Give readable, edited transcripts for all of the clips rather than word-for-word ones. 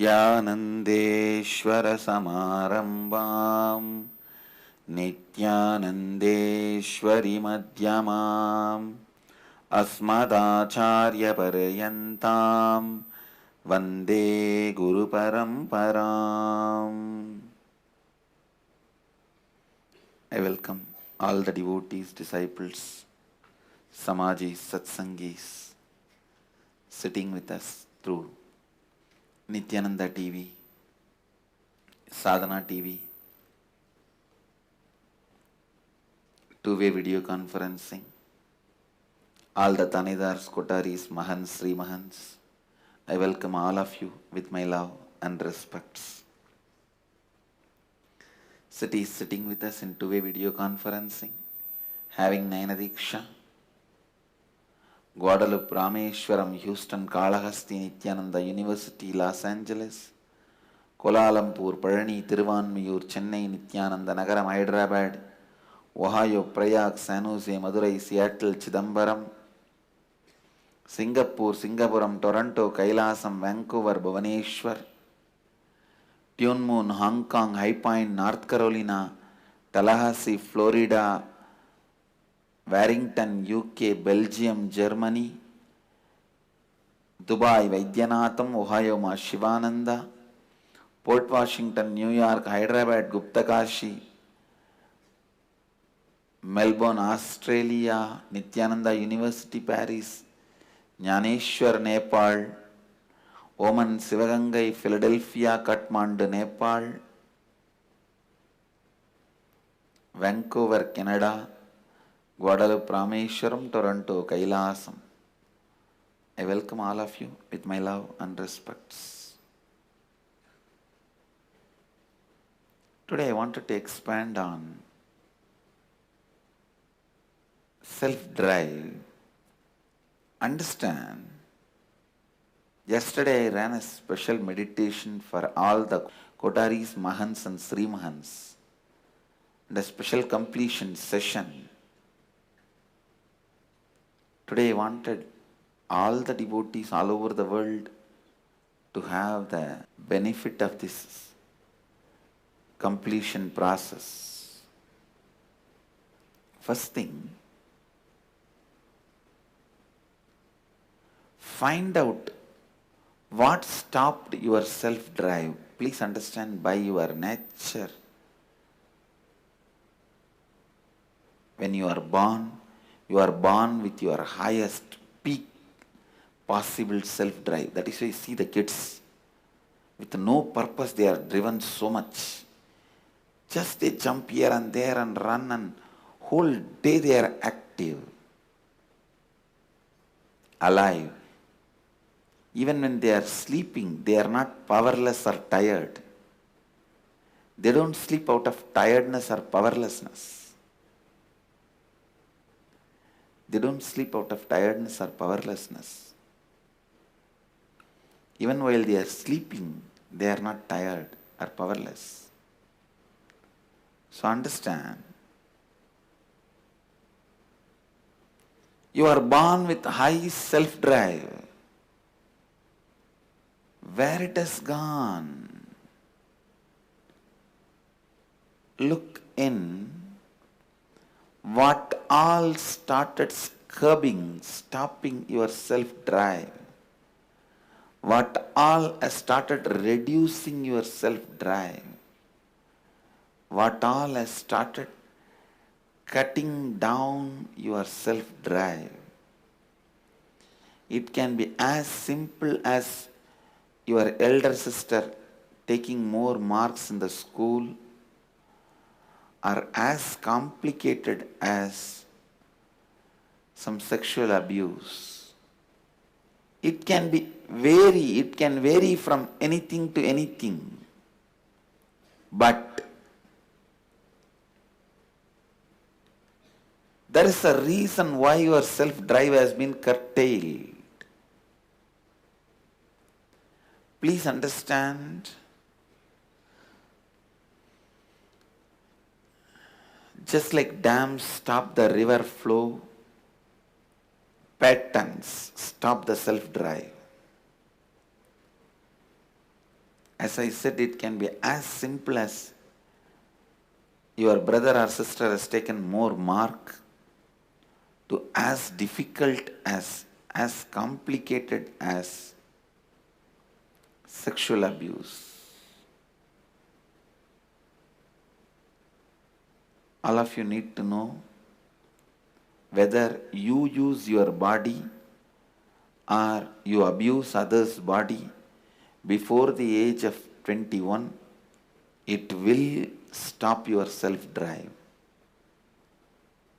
नित्यानन्देश्वरसमारम्भां नित्यानन्देश्वरिमध्यमाम् अस्मदाचार्यपर्यन्तां वन्दे गुरुपरम्पराम्. I welcome all the devotees, disciples, Samajis, Satsangis sitting with us through Nityananda TV, Sadhana TV, two-way video conferencing, all the Tanidars, Kotaris, Mahans, Sri Mahans. I welcome all of you with my love and respects. Cities sitting with us in two-way video conferencing, having Nayana Diksha, Guadalupe, Rameshwaram, Houston, Kalahasti, Nityananda University, Los Angeles, Kuala Lumpur, Parani, Tiruvanmiyur, Chennai, Nityananda Nagaram, Hyderabad, Ohio, Prayag, San Jose, Madurai, Seattle, Chidambaram, Singapore, Singapuram, Toronto, Kailasam, Vancouver, Bhubaneswar, Tune Moon, Hong Kong, High Point, North Carolina, Tallahassee, Florida, Warrington, UK, Belgium, Germany, Dubai, Vaidyanatham, Ohio, Ma Shivananda, Port Washington, New York, Hyderabad, Guptakashi, Melbourne, Australia, Nityananda University, Paris, Jnaneshwar, Nepal, Oman, Sivagangai, Philadelphia, Kathmandu, Nepal, Vancouver, Canada, Guadalupe, Rameshwaram, Toronto, Kailasam. I welcome all of you with my love and respects. Today I wanted to expand on self-drive. Understand, yesterday I ran a special meditation for all the Kotaris, Mahans and Sri Mahans, and a special completion session. Today I wanted all the devotees all over the world to have the benefit of this completion process. First thing, find out what stopped your self-drive. Please understand, by your nature, when you are born with your highest peak possible self-drive. That is why you see the kids with no purpose, they are driven so much. Just they jump here and there and run, and whole day they are active, alive. Even when they are sleeping, they are not powerless or tired. They don't sleep out of tiredness or powerlessness. They don't sleep out of tiredness or powerlessness. Even while they are sleeping, they are not tired or powerless. So understand, you are born with high self-drive. Where it has gone? Look in. What all started stopping your self-drive? What all has started reducing your self-drive? What all has started cutting down your self-drive? It can be as simple as your elder sister taking more marks in the school, or as complicated as some sexual abuse. It can vary from anything to anything. But there is a reason why your self-drive has been curtailed. Please understand, just like dams stop the river flow, patterns stop the self-drive. As I said, it can be as simple as your brother or sister has taken more mark, to as difficult as complicated as sexual abuse. All of you need to know whether you use your body or you abuse others' body before the age of 21, it will stop your self-drive.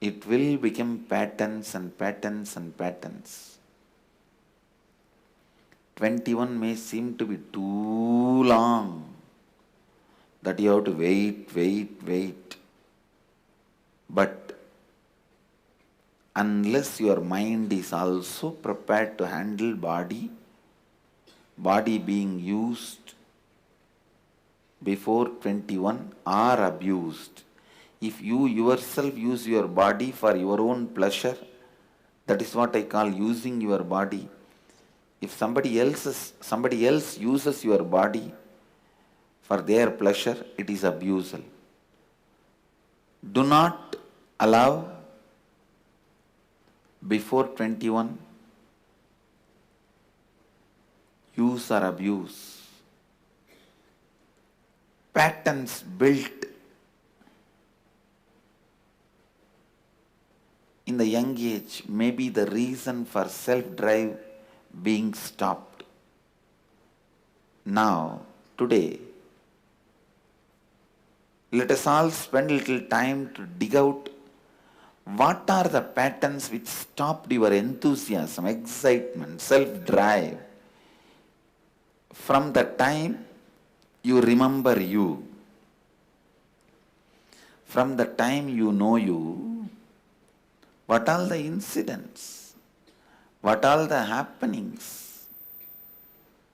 It will become patterns and patterns and patterns. 21 may seem to be too long, that you have to wait. But unless your mind is also prepared to handle body being used before 21 or abused, if you yourself use your body for your own pleasure, that is what I call using your body. If somebody else uses your body for their pleasure, it is abusal. Do not allow before 21 use or abuse. Patterns built in the young age may be the reason for self-drive being stopped. Now, today, let us all spend a little time to dig out what are the patterns which stopped your enthusiasm, excitement, self-drive from the time you remember you, from the time you know you. What are the incidents? What are the happenings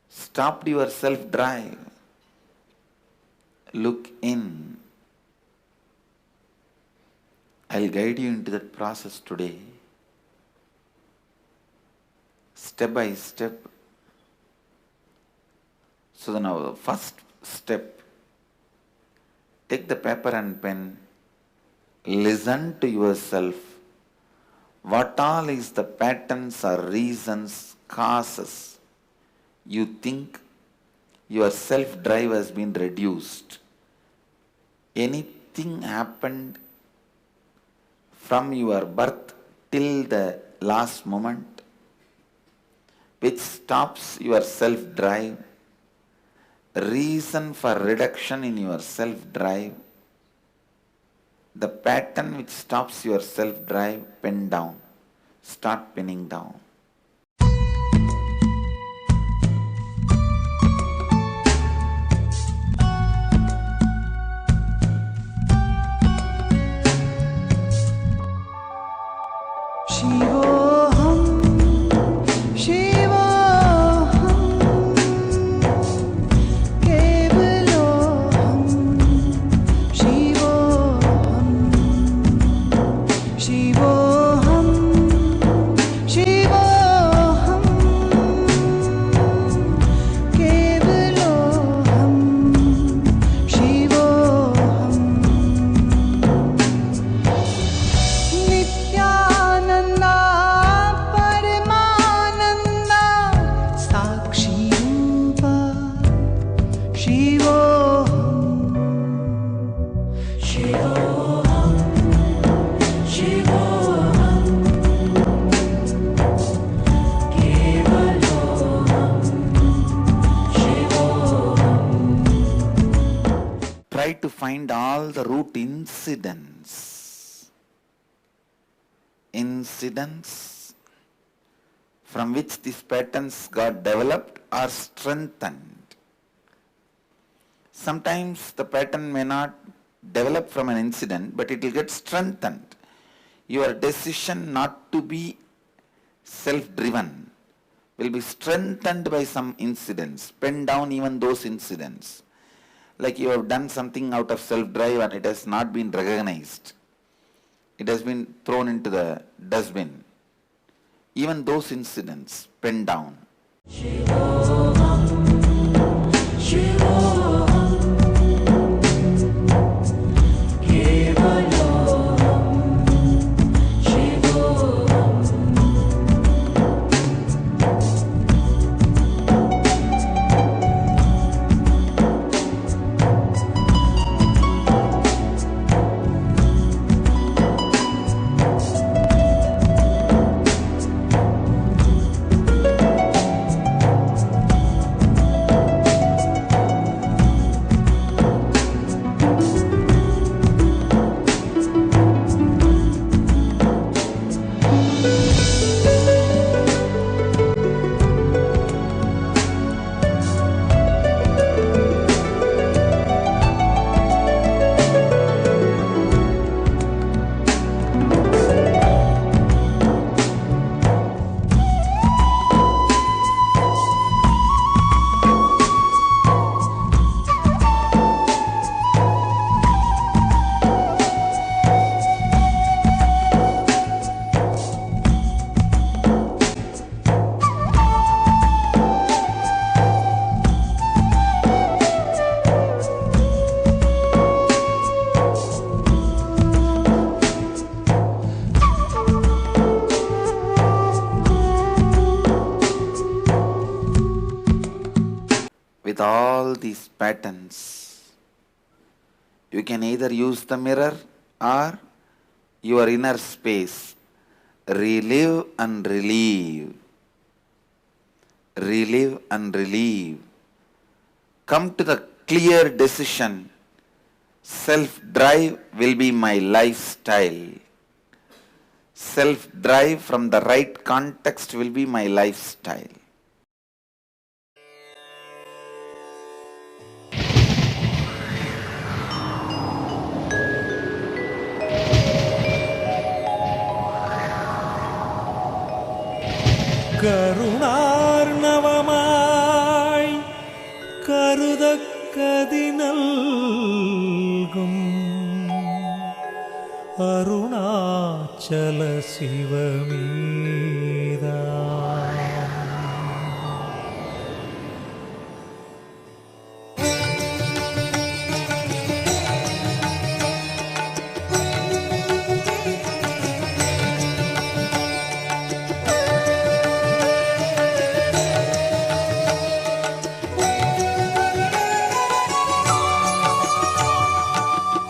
stopped your self-drive? Look in. I'll guide you into that process today, step by step. So now the first step, take the paper and pen, listen to yourself. What all is the patterns or reasons, causes you think your self-drive has been reduced? Anything happened from your birth till the last moment which stops your self-drive? Reason for reduction in your self-drive, the pattern which stops your self-drive, pen down. Start penning down. Try to find all the root incidents from which these patterns got developed or strengthened. Sometimes the pattern may not develop from an incident, but it will get strengthened. Your decision not to be self-driven will be strengthened by some incidents. Pen down even those incidents. Like you have done something out of self-drive and it has not been recognized. It has been thrown into the dustbin. Even those incidents, pen down. Shivoham, Shivoham. all these patterns. You can either use the mirror or your inner space. Relive and relieve. Relive and relieve. Come to the clear decision. Self-drive will be my lifestyle. Self-drive from the right context will be my lifestyle. கருணார்ணவமாய் கருதக்கதினல்கும் Arunachal சிவமீதா.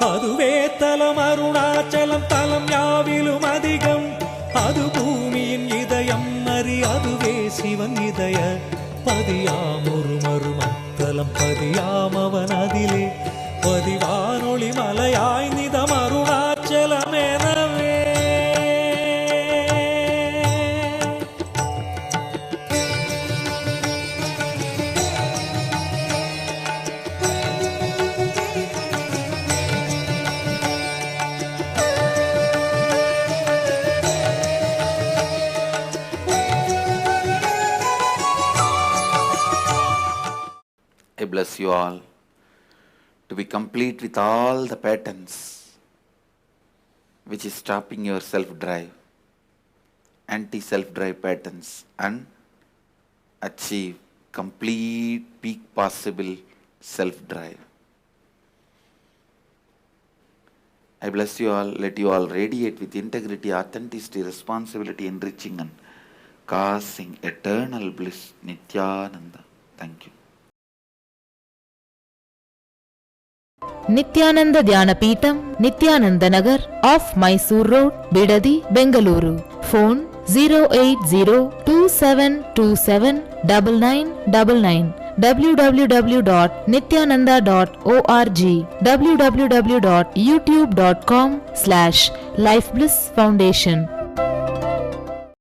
அதுவே தலம் அருணாச்சலம் தலம் யாவிலும் அதிகம். அது பூமியின் இதயம் அறி அதுவே சிவன் இதய பதியாமொரு மருமத்தலம் பதியாமவன் அதிலே பதிவானொளி மலையாய் நிதம் அருணாச்சலமெனவே. I bless you all to be complete with all the patterns which is stopping your self-drive, anti-self-drive patterns, and achieve complete peak possible self-drive. I bless you all. Let you all radiate with integrity, authenticity, responsibility, enriching and causing eternal bliss. Nityananda. Thank you. Nityananda Dhyanapeetham Nityananda Nagar off Mysore road Bidadi Bengaluru. Phone 08027279999 www.nityananda.org www.youtube.com/lifeblissfoundation